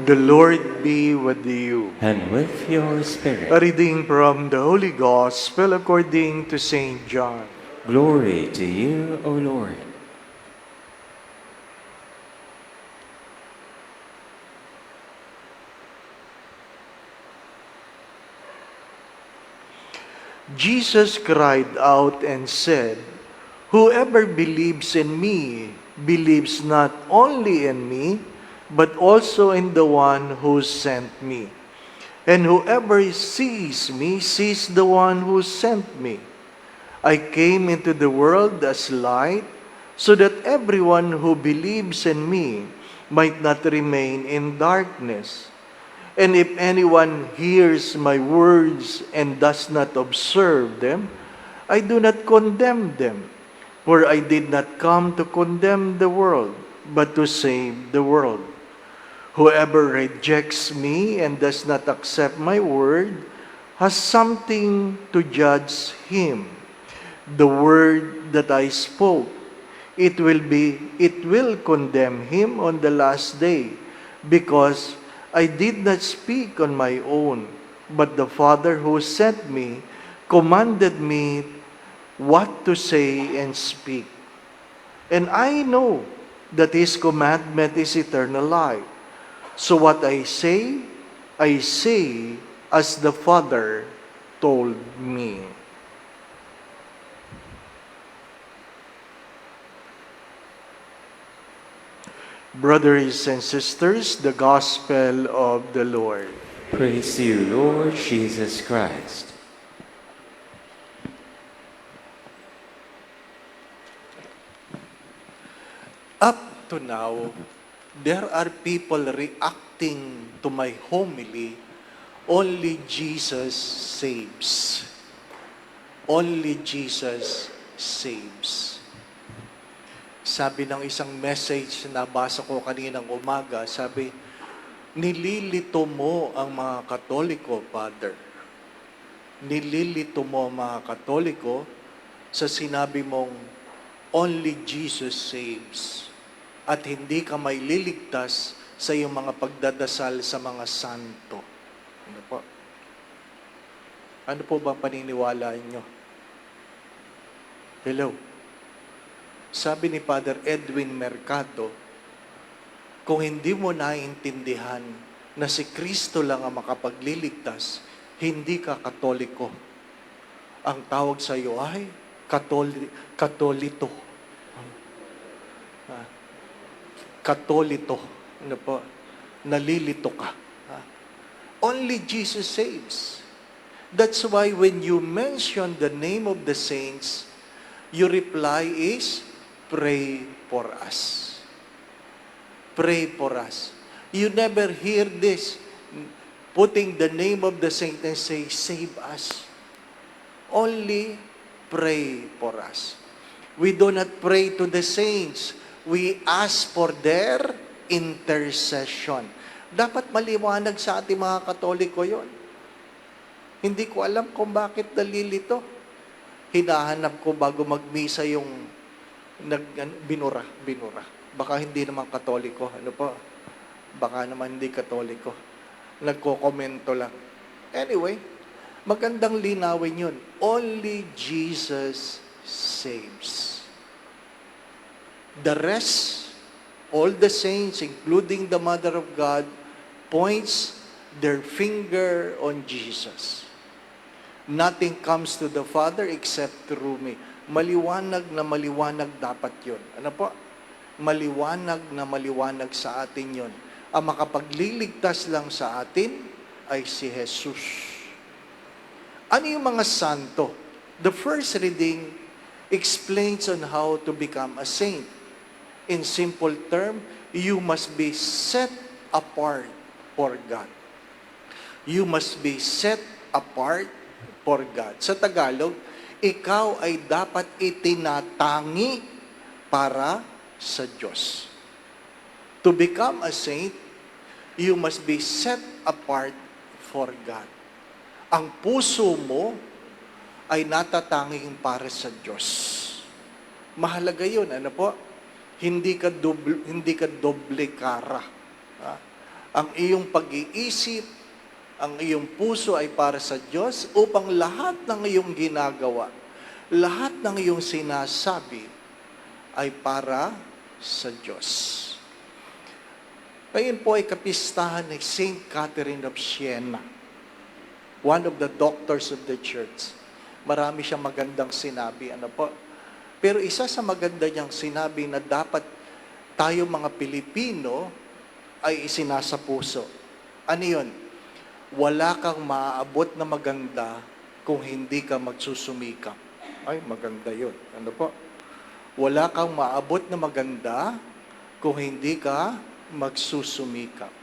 The Lord be with you. and with your spirit. A reading from the Holy Gospel according to St. John. Glory to you, O Lord. Jesus cried out and said, "Whoever believes in me believes not only in me, but also in the one who sent me. And whoever sees me sees the one who sent me. I came into the world as light, so that everyone who believes in me might not remain in darkness. And if anyone hears my words and does not observe them, I do not condemn them. For I did not come to condemn the world, but to save the world. Whoever rejects me and does not accept my word has something to judge him. The word that I spoke, it will condemn him on the last day, because I did not speak on my own, but the Father who sent me commanded me what to say and speak. And I know that his commandment is eternal life. So what I say as the Father told me." Brothers and sisters, the Gospel of the Lord. Praise you, Lord Jesus Christ. Up to now, there are people reacting to my homily, "Only Jesus saves." Only Jesus saves. Sabi ng isang message na nabasa ko kaninang umaga, sabi, "Nililito mo ang mga Katoliko, Father. Nililito mo ang mga Katoliko sa sinabi mong, only Jesus saves. At hindi ka may liligtas sa iyong mga pagdadasal sa mga santo." Ano po? Ano po ba paniniwala niyo? Hello? Sabi ni Father Edwin Mercado, kung hindi mo naiintindihan na si Kristo lang ang makapagliligtas, hindi ka Katoliko. Ang tawag sa iyo ay Katolito. Katolito. Ano po? Nalilito ka. Only Jesus saves. That's why when you mention the name of the saints, your reply is, "Pray for us." Pray for us. You never hear this, putting the name of the saint and say, "Save us." Only pray for us. We do not pray to the saints. We ask for their intercession. Dapat maliwanag sa ating mga Katoliko yon. Hindi ko alam kung bakit nalilito. Hinahanap ko bago magmisa yung binura. Baka hindi naman Katoliko. Ano po? Baka naman hindi Katoliko. Nagko-komento lang. Anyway, magandang linawin yun. Only Jesus saves. The rest, all the saints, including the Mother of God, points their finger on Jesus. Nothing comes to the Father except through me. Maliwanag na maliwanag dapat yun. Ano po? Maliwanag na maliwanag sa atin yun. Ang makapagliligtas lang sa atin ay si Jesus. Ano yung mga santo? The first reading explains on how to become a saint. In simple term, you must be set apart for God. You must be set apart for God. Sa Tagalog, ikaw ay dapat itinatangi para sa Diyos. To become a saint, you must be set apart for God. Ang puso mo ay natatanging para sa Diyos. Mahalaga yun, ano po? Hindi ka doble kara. Ha? ang iyong pag-iisip, ang iyong puso ay para sa Diyos upang lahat ng iyong ginagawa, lahat ng iyong sinasabi ay para sa Diyos. Ngayon po ay kapistahan ni Saint Catherine of Siena, one of the doctors of the church. Marami siyang magandang sinabi. Ano po? Pero isa sa maganda niyang sinabi na dapat tayo mga Pilipino ay isinasa puso. Ano yun? Wala kang maaabot na maganda kung hindi ka magsusumikap. Ay, maganda yun. Ano po? Wala kang maabot na maganda kung hindi ka magsusumikap.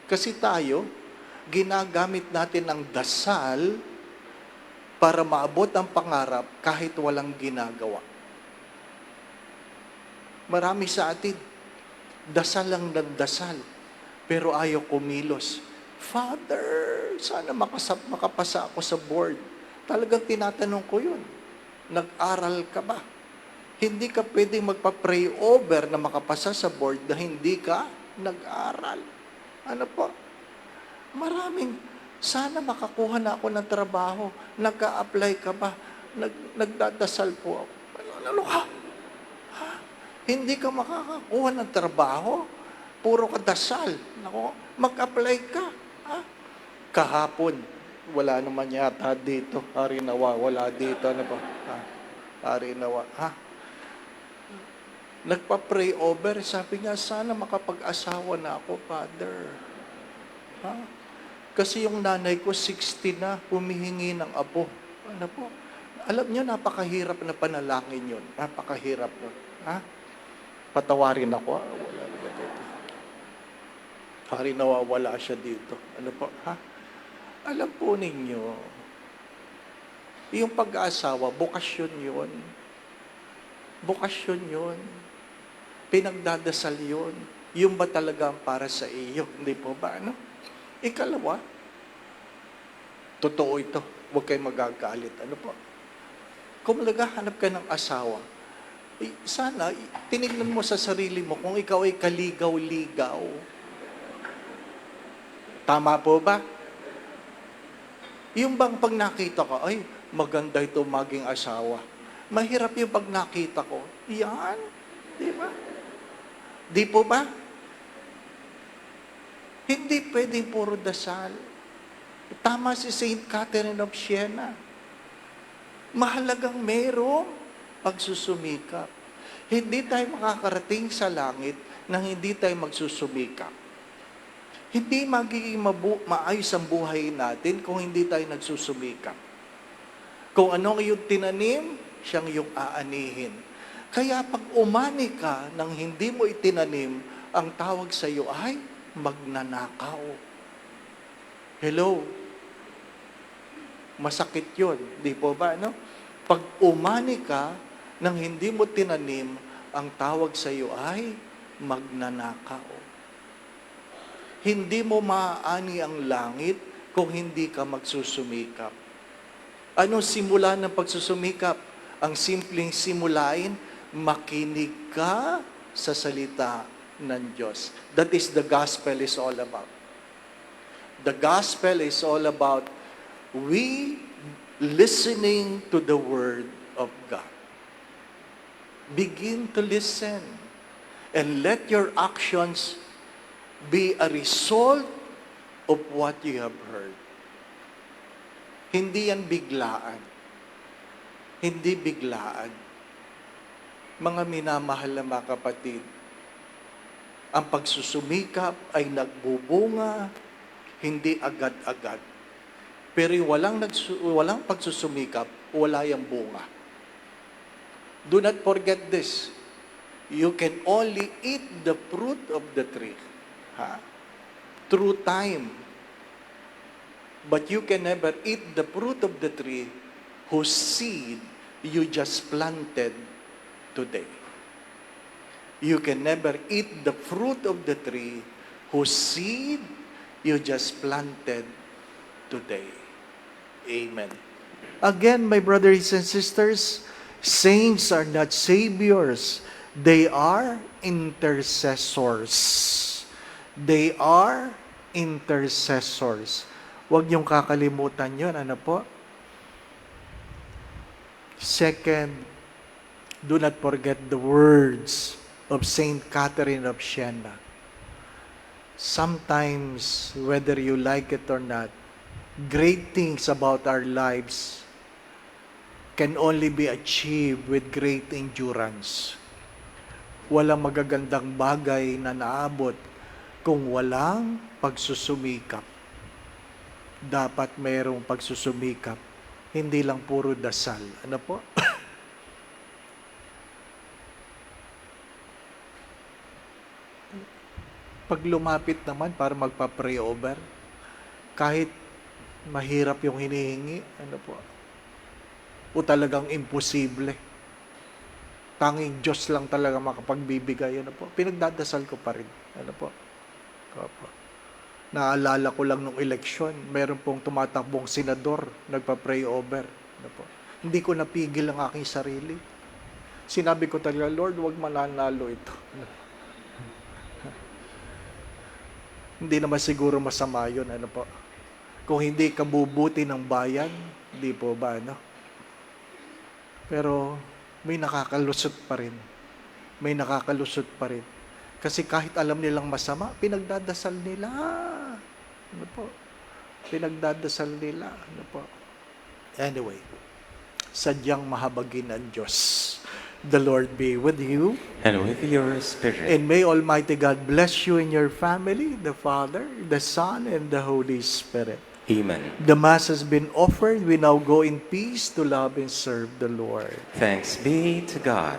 Kasi tayo, ginagamit natin ang dasal para maabot ang pangarap kahit walang ginagawa. Marami sa atin, dasal lang ng dasal, pero ayaw kumilos. Father, sana makapasa ako sa board. Talagang tinatanong ko yun. Nag-aral ka ba? Hindi ka pwedeng magpa-pray over na makapasa sa board na hindi ka nag-aral. Ano po? Maraming, sana makakuha na ako ng trabaho. Nag-a-apply ka ba? Nagdadasal po ako. Ano ka? Ha? Hindi ka makakakuha ng trabaho? Puro ka dasal. Nako, mag-apply ka. Ha? Kahapon, wala naman yata dito. Hari nawa, wala dito. Ano ba? Ha? Hari nawa. Ha? Nagpa-pray over, sabi niya, sana makapag-asawa na ako, Father. Ha? Kasi yung nanay ko, 60 na, humihingi ng apo. Ano po? Alam niyo, napakahirap na panalangin yun. Napakahirap nun. Ha? Patawarin ako. Wala na dito. Hari nawawala siya dito. Ano po? Ha? Alam po ninyo, yung pag-aasawa, bukasyon yun. Bukasyon yun. Pinagdadasal yun. Yung ba talaga ang para sa iyo? Hindi po ba? Ano? Ikalawa, totoo ito. Huwag kayong magagalit. Ano po? Kung naghahanap ka ng asawa, sana, tinignan mo sa sarili mo kung ikaw ay kaligaw-ligaw. Tama po ba? Yung bang pag nakita ka, ay, maganda ito maging asawa. Mahirap yung pag nakita ko. Yan. Di ba? Di po ba? Hindi pwedeng puro dasal. Tama si Saint Catherine of Siena. Mahalagang merong pagsusumikap. Hindi tayo makakarating sa langit nang hindi tayo magsusumikap. Hindi magiging maayos ang buhay natin kung hindi tayo nagsusumikap. Kung anong iyong tinanim, siyang iyong aanihin. Kaya pag umani ka nang hindi mo itinanim, ang tawag sa iyo ay magnanakaw. Hello? Masakit yun. Di po ba, no? Pag umani ka nang hindi mo tinanim, ang tawag sa iyo ay magnanakaw. Hindi mo maaani ang langit kung hindi ka magsusumikap. Ano simula ng pagsusumikap? Ang simpleng simulain, makinig ka sa salita ng Diyos. That is the gospel is all about. The gospel is all about we listening to the word of God. Begin to listen and let your actions be a result of what you have heard. Hindi yan biglaan. Hindi biglaan. Mga minamahal na mga kapatid, ang pagsusumikap ay nagbubunga, hindi agad-agad. Pero yung walang pagsusumikap, wala yung bunga. Do not forget this. You can only eat the fruit of the tree. Through time. But you can never eat the fruit of the tree whose seed you just planted today. You can never eat the fruit of the tree whose seed you just planted today. Amen. Again, my brothers and sisters, saints are not saviors. They are intercessors. They are intercessors. Huwag niyong kakalimutan yun. Ano po? Second, do not forget the words of Saint Catherine of Siena. Sometimes, whether you like it or not, great things about our lives can only be achieved with great endurance. Walang magagandang bagay na naabot kung walang pagsusumikap. Dapat mayroong pagsusumikap, hindi lang puro dasal. Ano po? Pag lumapit naman para magpa-pray over, kahit mahirap yung hinihingi, ano po, o talagang imposible, tanging Diyos lang talaga makapagbibigay, ano po, pinagdadasal ko pa rin, ano po. Opo. Naalala ko lang nung eleksyon, meron pong tumatakbong senador, nagpa-pray over, ano po. Hindi ko napigil ang aking sarili. Sinabi ko talaga, Lord, wag mananalo ito. Hindi naman siguro masama yun, ano po. Kung hindi kabubuti ng bayan, hindi po ba, ano? Pero may nakakalusot pa rin. May nakakalusot pa rin. Kasi kahit alam nilang masama, pinagdadasal nila. Ano po? Pinagdadasal nila. Ano po? Anyway, sadyang mahabagin ang Diyos. The Lord be with you. And with your spirit. And may Almighty God bless you and your family, the Father, the Son, and the Holy Spirit. Amen. The Mass has been offered. We now go in peace to love and serve the Lord. Thanks be to God.